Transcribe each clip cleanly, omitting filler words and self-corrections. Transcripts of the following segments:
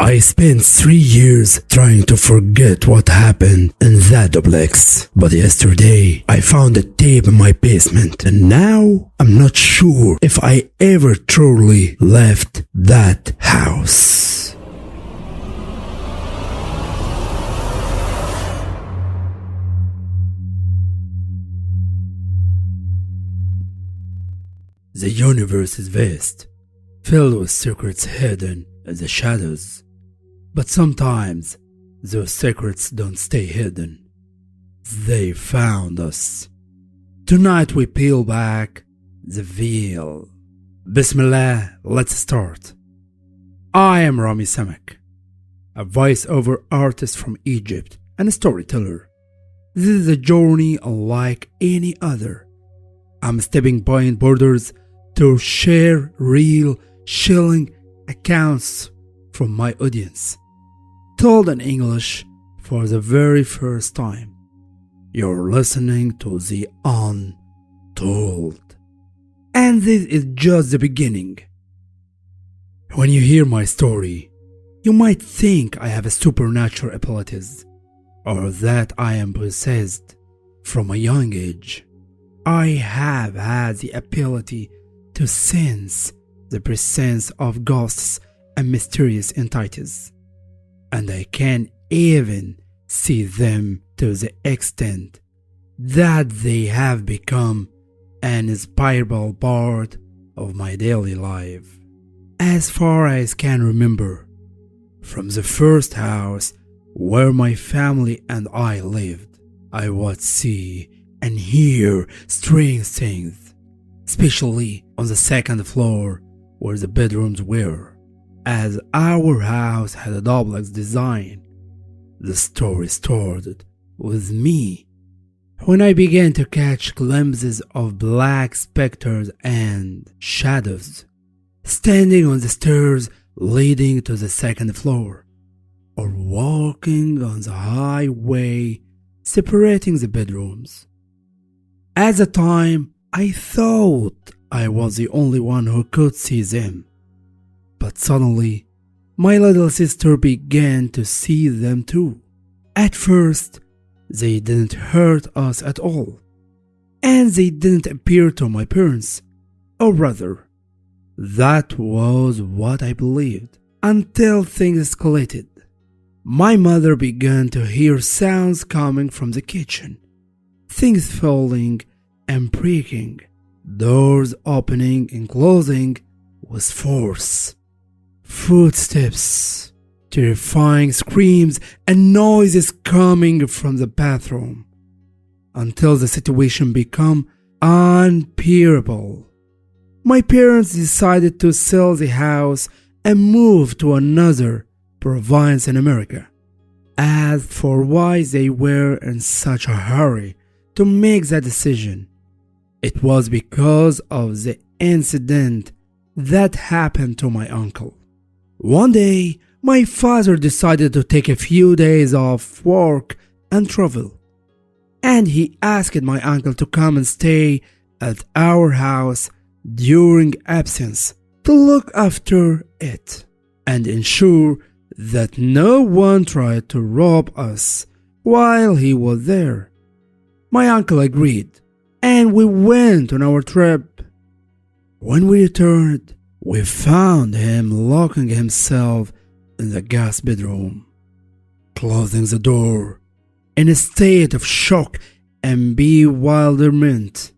I spent 3 years trying to forget what happened in that duplex. But yesterday, I found a tape in my basement, and now I'm not sure if I ever truly left that house. The universe is vast, filled with secrets hidden in the shadows. But sometimes, those secrets don't stay hidden. They found us. Tonight we peel back the veil. Bismillah, let's start. I am Ramy Samak, a voiceover artist from Egypt and a storyteller. This is a journey unlike any other. I'm stepping beyond borders to share real, chilling accounts from my audience, told in English for the very first time. You're listening to the untold. And this is just the beginning. When you hear my story, you might think I have a supernatural abilities, or that I am possessed from a young age. I have had the ability to sense the presence of ghosts and mysterious entities, and I can even see them to the extent that they have become an inseparable part of my daily life. As far as I can remember, from the first house where my family and I lived, I would see and hear strange things, especially on the second floor where the bedrooms were. As our house had a duplex design, the story started with me when I began to catch glimpses of black specters and shadows standing on the stairs leading to the second floor, or walking on the highway separating the bedrooms. At the time, I thought I was the only one who could see them. But suddenly, my little sister began to see them too. At first, they didn't hurt us at all, and they didn't appear to my parents, or rather, that was what I believed, until things escalated. My mother began to hear sounds coming from the kitchen, things falling and breaking, doors opening and closing with force, footsteps, terrifying screams and noises coming from the bathroom, until the situation became unbearable. My parents decided to sell the house and move to another province in America. As for why they were in such a hurry to make that decision, it was because of the incident that happened to my uncle. One day, my father decided to take a few days off work and travel, and he asked my uncle to come and stay at our house during absence to look after it and ensure that no one tried to rob us while he was there. My uncle agreed, and we went on our trip. When we returned, we found him locking himself in the guest bedroom, closing the door, in a state of shock and bewilderment,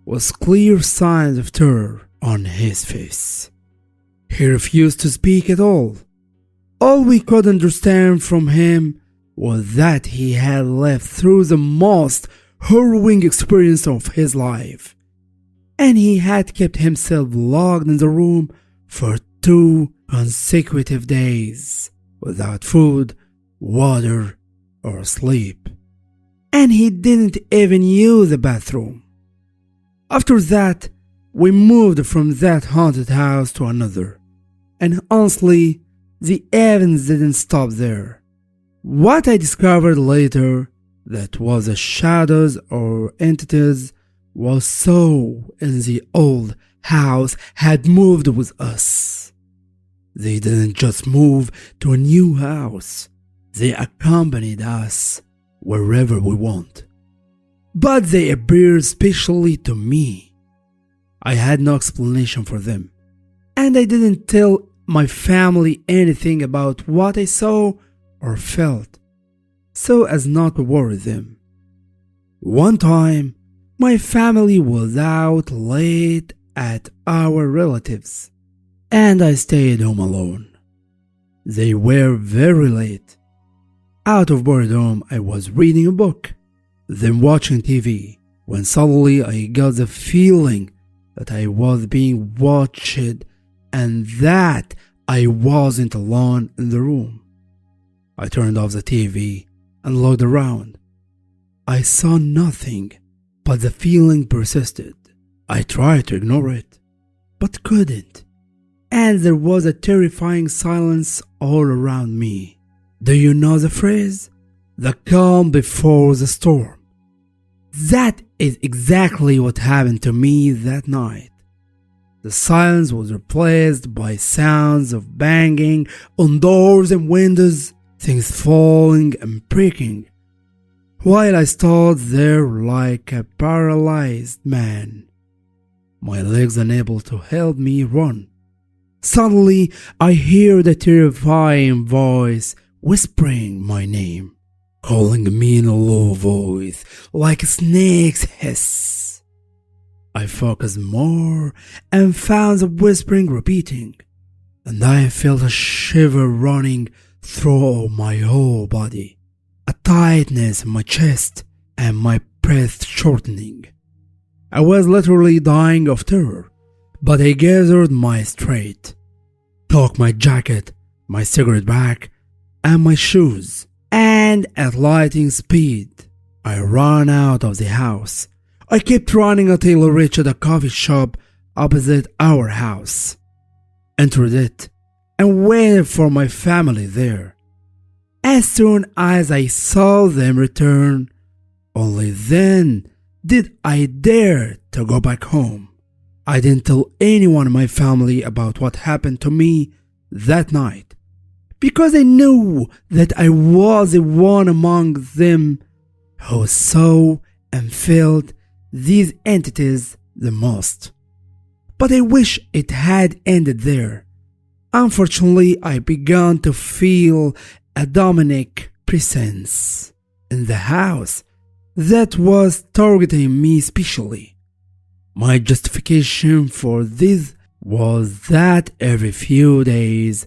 with clear signs of terror on his face. He refused to speak at all. All we could understand from him was that he had lived through the most harrowing experience of his life, and he had kept himself locked in the room for 2 consecutive days without food, water, or sleep. And he didn't even use the bathroom. After that, we moved from that haunted house to another, and honestly, the evidence didn't stop there. What I discovered later, that was the shadows or entities was so in the old house had moved with us. They didn't just move to a new house, they accompanied us wherever we want. But they appeared specially to me. I had no explanation for them, and I didn't tell my family anything about what I saw or felt, so as not to worry them. One time, my family was out late at our relatives, and I stayed home alone. They were very late. Out of boredom, I was reading a book, then watching TV, when suddenly I got the feeling that I was being watched and that I wasn't alone in the room. I turned off the TV and looked around. I saw nothing, but the feeling persisted. I tried to ignore it, but couldn't. And there was a terrifying silence all around me. Do you know the phrase? The calm before the storm. That is exactly what happened to me that night. The silence was replaced by sounds of banging on doors and windows, things falling and breaking, while I stood there like a paralyzed man, my legs unable to help me run. Suddenly, I hear the terrifying voice whispering my name, calling me in a low voice, like a snake's hiss. I focused more and found the whispering repeating, and I felt a shiver running through my whole body, a tightness in my chest, and my breath shortening. I was literally dying of terror, but I gathered my strength, took my jacket, my cigarette pack, and my shoes, and at lightning speed, I ran out of the house. I kept running until I reached a coffee shop opposite our house, entered it, and waited for my family there. As soon as I saw them return, only then did I dare to go back home. I didn't tell anyone in my family about what happened to me that night, because I knew that I was the one among them who saw and felt these entities the most. But I wish it had ended there. Unfortunately, I began to feel a demonic presence in the house that was targeting me specially. My justification for this was that every few days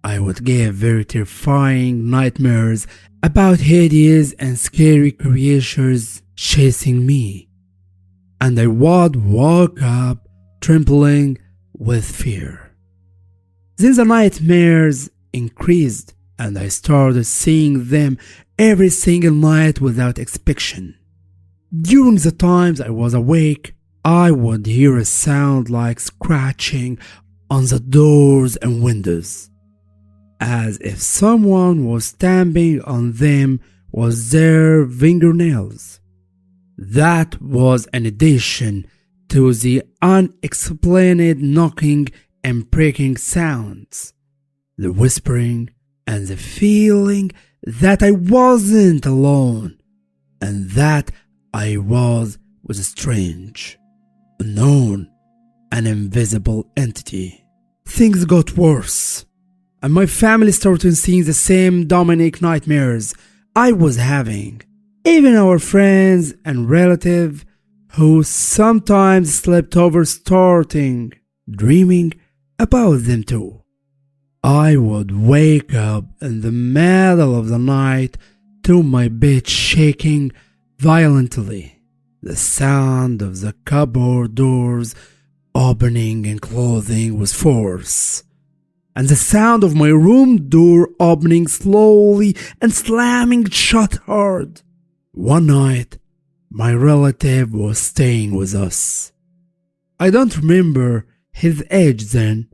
I would get very terrifying nightmares about hideous and scary creatures chasing me, and I would wake up trembling with fear. Then the nightmares increased, and I started seeing them every single night without exception. During the times I was awake, I would hear a sound like scratching on the doors and windows, as if someone was stamping on them with their fingernails. That was an addition to the unexplained knocking and breaking sounds, the whispering, and the feeling that I wasn't alone, and that I was with a strange, unknown, and invisible entity. Things got worse, and my family started seeing the same demonic nightmares I was having. Even our friends and relatives who sometimes slept over starting dreaming about them too. I would wake up in the middle of the night to my bed shaking violently, the sound of the cupboard doors opening and closing with force, and the sound of my room door opening slowly and slamming shut hard. One night, my relative was staying with us. I don't remember his age then,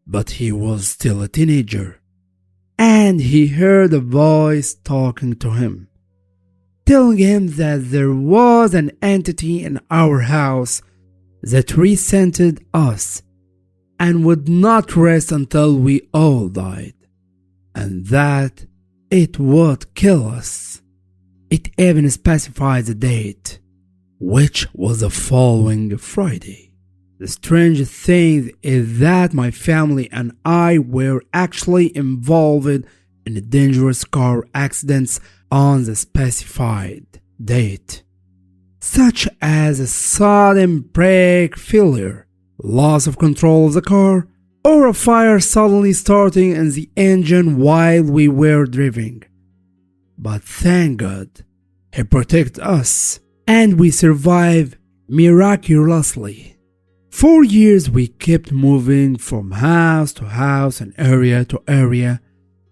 but he was still a teenager, and he heard a voice talking to him, telling him that there was an entity in our house that resented us and would not rest until we all died, and that it would kill us. It even specified the date, which was the following Friday. The strange thing is that my family and I were actually involved in dangerous car accidents on the specified date, such as a sudden brake failure, loss of control of the car, or a fire suddenly starting in the engine while we were driving. But thank God, He protected us, and we survived miraculously. 4 years we kept moving from house to house and area to area,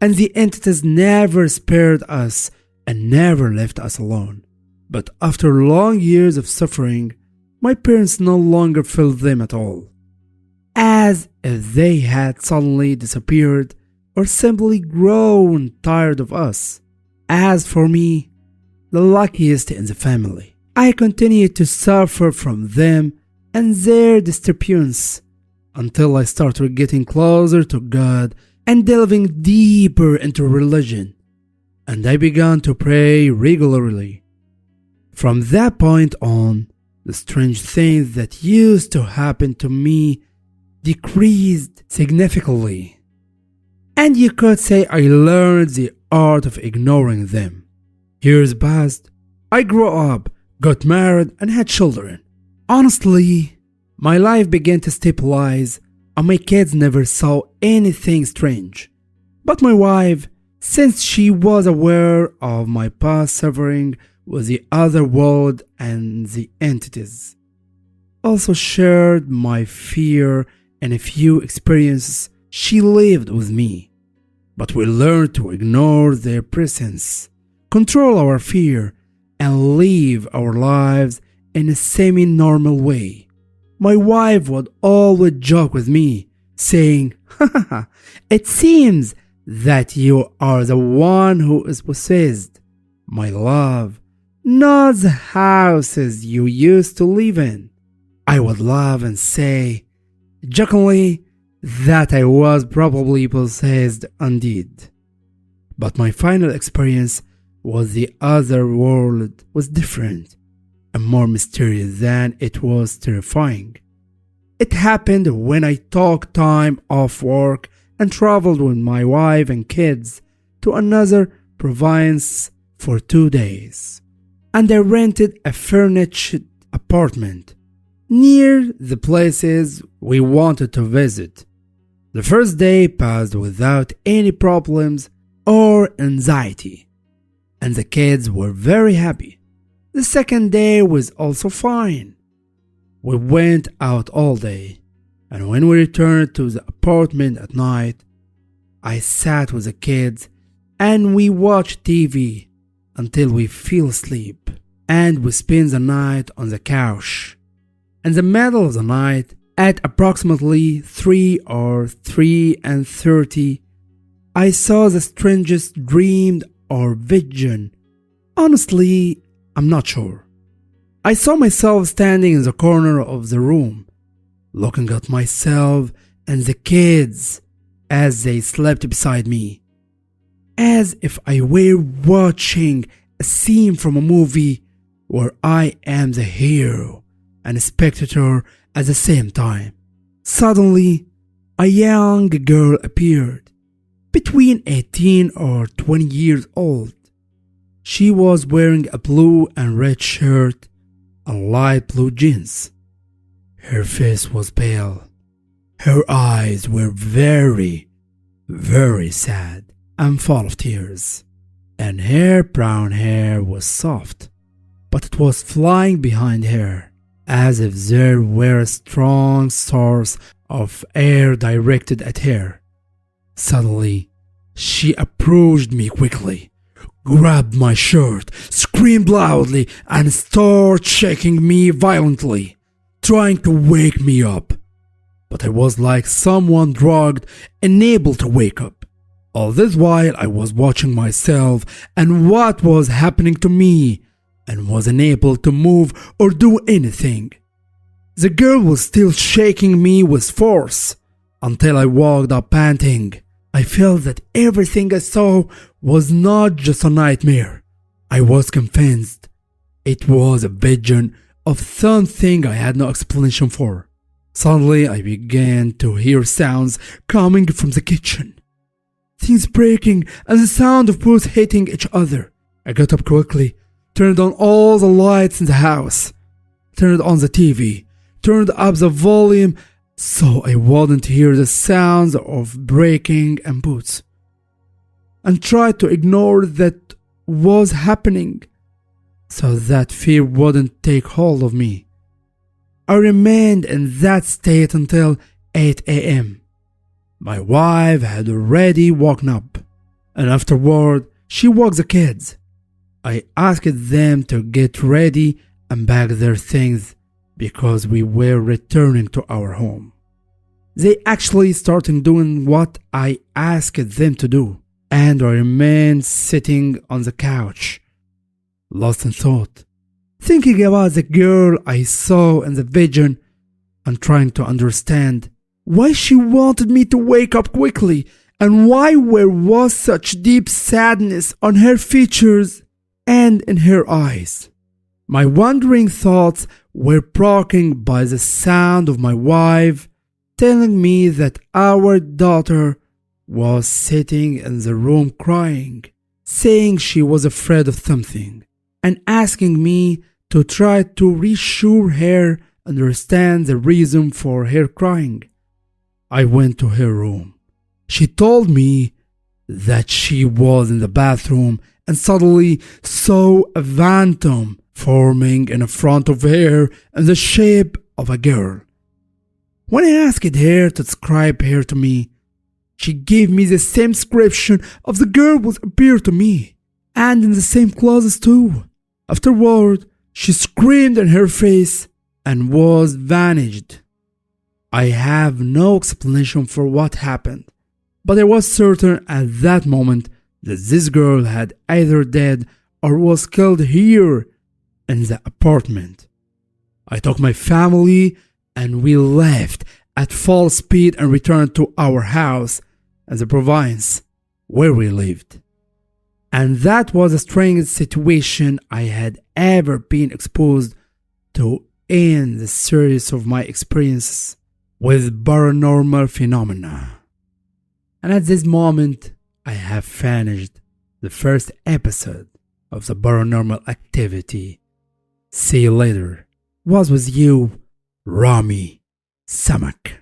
and the entities never spared us and never left us alone. But after long years of suffering, my parents no longer felt them at all, as if they had suddenly disappeared or simply grown tired of us. As for me, the luckiest in the family, I continued to suffer from them and their disturbance until I started getting closer to God and delving deeper into religion, and I began to pray regularly. From that point on, the strange things that used to happen to me decreased significantly, and you could say I learned the art of ignoring them. Years passed, I grew up, got married, and had children. Honestly, my life began to stabilize, and my kids never saw anything strange. But my wife, since she was aware of my past suffering with the other world and the entities, also shared my fear and a few experiences she lived with me. But we learned to ignore their presence, control our fear, and live our lives in a semi-normal way. My wife would always joke with me, saying, "Haha, it seems that you are the one who is possessed, my love, not the houses you used to live in." I would laugh and say, jokingly, that I was probably possessed indeed. But my final experience with the other world was different and more mysterious than it was terrifying. It happened when I took time off work and traveled with my wife and kids to another province for 2 days, and I rented a furnished apartment near the places we wanted to visit. The first day passed without any problems or anxiety, and the kids were very happy. The second day was also fine. We went out all day, and when we returned to the apartment at night, I sat with the kids and we watched TV until we fell asleep, and we spent the night on the couch. In the middle of the night, at approximately 3 or 3:30, I saw the strangest dream or vision. Honestly, I'm not sure. I saw myself standing in the corner of the room, looking at myself and the kids as they slept beside me, as if I were watching a scene from a movie where I am the hero and a spectator at the same time. Suddenly, a young girl appeared, between 18 or 20 years old. She was wearing a blue and red shirt and light blue jeans. Her face was pale. Her eyes were very, very sad and full of tears, and her brown hair was soft, but it was flying behind her, as if there were a strong source of air directed at her. Suddenly, she approached me quickly, grabbed my shirt, screamed loudly, and started shaking me violently, trying to wake me up. But I was like someone drugged, unable to wake up. All this while I was watching myself and what was happening to me, and was unable to move or do anything. The girl was still shaking me with force, until I walked up panting. I felt that everything I saw was not just a nightmare. I was convinced it was a vision of something I had no explanation for. Suddenly, I began to hear sounds coming from the kitchen. Things breaking and the sound of boots hitting each other. I got up quickly, turned on all the lights in the house, turned on the TV, turned up the volume so I wouldn't hear the sounds of breaking and boots, and tried to ignore that was happening so that fear wouldn't take hold of me. I remained in that state until 8 a.m. My wife had already woken up, and afterward she woke the kids. I asked them to get ready and pack their things because we were returning to our home. They actually started doing what I asked them to do, and I remained sitting on the couch, lost in thought, thinking about the girl I saw in the vision and trying to understand why she wanted me to wake up quickly and why there was such deep sadness on her features and in her eyes. My wandering thoughts were broken by the sound of my wife telling me that our daughter was sitting in the room crying, saying she was afraid of something, and asking me to try to reassure her, understand the reason for her crying. I went to her room. She told me that she was in the bathroom and suddenly saw a phantom forming in front of her in the shape of a girl. When I asked her to describe her to me, she gave me the same description of the girl who appeared to me, and in the same clothes too. Afterward, she screamed in her face and was vanished. I have no explanation for what happened, but I was certain at that moment that this girl had either died or was killed here in the apartment. I took my family and we left at full speed and returned to our house in the province where we lived. And that was the strangest situation I had ever been exposed to in the series of my experiences with paranormal phenomena. And at this moment, I have finished the first episode of the paranormal activity. See you later. Was with you, Ramy, Samak.